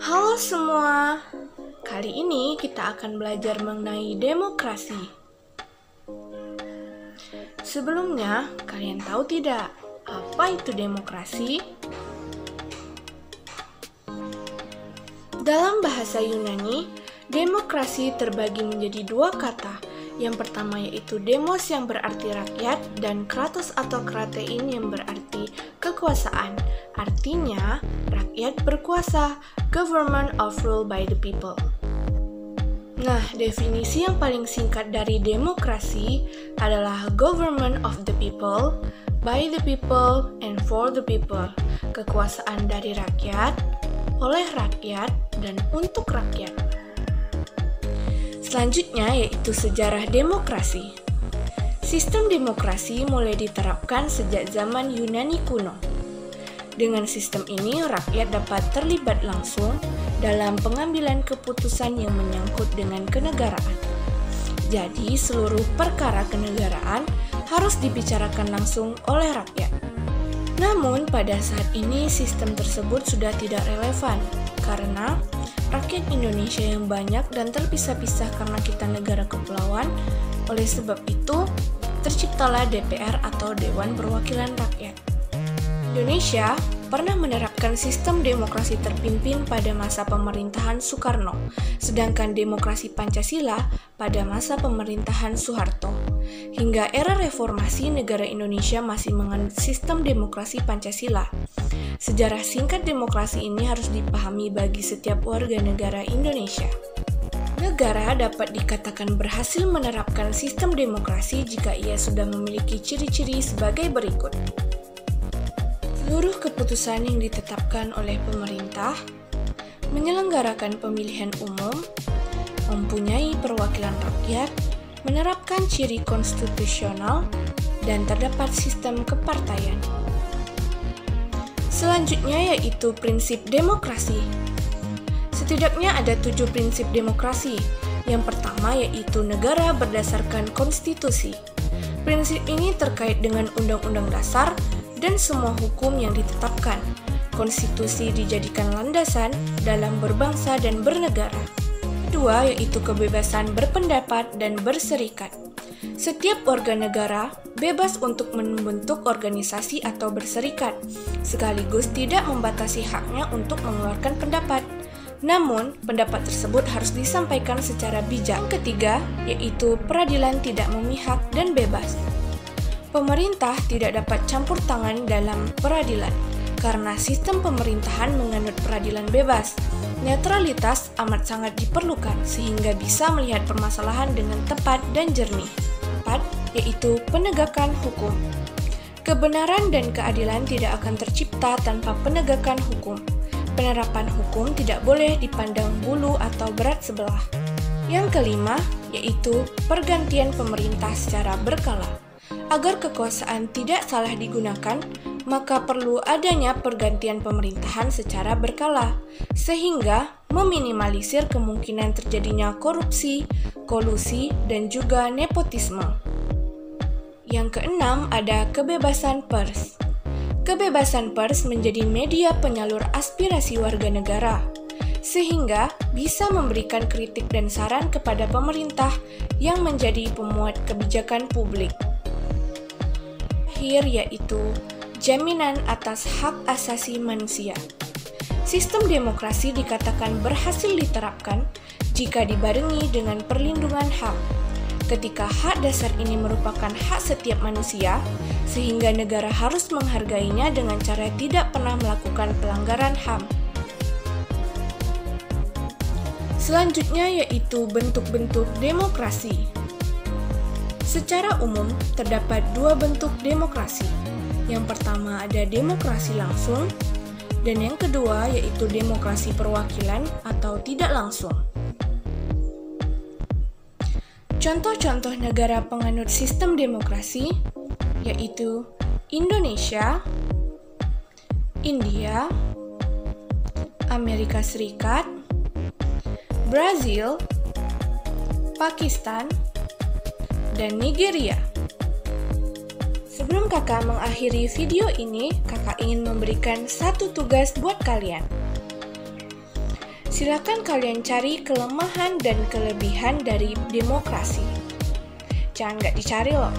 Halo semua, kali ini kita akan belajar mengenai demokrasi. Sebelumnya, kalian tahu tidak apa itu demokrasi? Dalam bahasa Yunani, demokrasi terbagi menjadi dua kata. Yang pertama yaitu demos yang berarti rakyat dan kratos atau kratein yang berarti kekuasaan. Artinya, rakyat berkuasa, government of rule by the people. Nah, definisi yang paling singkat dari demokrasi adalah government of the people, by the people, and for the people. Kekuasaan dari rakyat, oleh rakyat, dan untuk rakyat. Selanjutnya yaitu sejarah demokrasi. Sistem demokrasi mulai diterapkan sejak zaman Yunani kuno. Dengan sistem ini, rakyat dapat terlibat langsung dalam pengambilan keputusan yang menyangkut dengan kenegaraan. Jadi, seluruh perkara kenegaraan harus dibicarakan langsung oleh rakyat. Namun, pada saat ini sistem tersebut sudah tidak relevan karena rakyat Indonesia yang banyak dan terpisah-pisah karena kita negara kepulauan. Oleh sebab itu, terciptalah DPR atau Dewan Perwakilan Rakyat. Indonesia pernah menerapkan sistem demokrasi terpimpin pada masa pemerintahan Soekarno, sedangkan demokrasi Pancasila pada masa pemerintahan Soeharto. Hingga era reformasi, negara Indonesia masih menganut sistem demokrasi Pancasila. Sejarah singkat demokrasi ini harus dipahami bagi setiap warga negara Indonesia. Negara dapat dikatakan berhasil menerapkan sistem demokrasi jika ia sudah memiliki ciri-ciri sebagai berikut. Seluruh keputusan yang ditetapkan oleh pemerintah, menyelenggarakan pemilihan umum, mempunyai perwakilan rakyat, menerapkan ciri konstitusional, dan terdapat sistem kepartaian. Selanjutnya yaitu prinsip demokrasi. Setidaknya ada 7 prinsip demokrasi. Yang pertama yaitu negara berdasarkan konstitusi. Prinsip ini terkait dengan undang-undang dasar dan semua hukum yang ditetapkan. Konstitusi dijadikan landasan dalam berbangsa dan bernegara. Kedua yaitu kebebasan berpendapat dan berserikat. Setiap warga negara bebas untuk membentuk organisasi atau berserikat, sekaligus tidak membatasi haknya untuk mengeluarkan pendapat. Namun, pendapat tersebut harus disampaikan secara bijak. Ketiga, yaitu peradilan tidak memihak dan bebas. Pemerintah tidak dapat campur tangan dalam peradilan, karena sistem pemerintahan menganut peradilan bebas. Netralitas amat sangat diperlukan, sehingga bisa melihat permasalahan dengan tepat dan jernih. 4, yaitu penegakan hukum. Kebenaran dan keadilan tidak akan tercipta tanpa penegakan hukum. Penerapan hukum tidak boleh dipandang bulu atau berat sebelah. Yang kelima, yaitu pergantian pemerintah secara berkala. Agar kekuasaan tidak salah digunakan, maka perlu adanya pergantian pemerintahan secara berkala, sehingga meminimalisir kemungkinan terjadinya korupsi, kolusi, dan juga nepotisme. Yang keenam ada kebebasan pers. Kebebasan pers menjadi media penyalur aspirasi warga negara, sehingga bisa memberikan kritik dan saran kepada pemerintah yang menjadi pemuat kebijakan publik. Akhir yaitu jaminan atas hak asasi manusia. Sistem demokrasi dikatakan berhasil diterapkan jika dibarengi dengan perlindungan hak. Ketika hak dasar ini merupakan hak setiap manusia, sehingga negara harus menghargainya dengan cara tidak pernah melakukan pelanggaran HAM. Selanjutnya yaitu bentuk-bentuk demokrasi. Secara umum, terdapat 2 bentuk demokrasi. Yang pertama ada demokrasi langsung, dan yang kedua yaitu demokrasi perwakilan atau tidak langsung. Contoh-contoh negara penganut sistem demokrasi yaitu Indonesia, India, Amerika Serikat, Brazil, Pakistan, dan Nigeria. Sebelum kakak mengakhiri video ini, kakak ingin memberikan satu tugas buat kalian. Silakan kalian cari kelemahan dan kelebihan dari demokrasi. Jangan nggak dicari loh.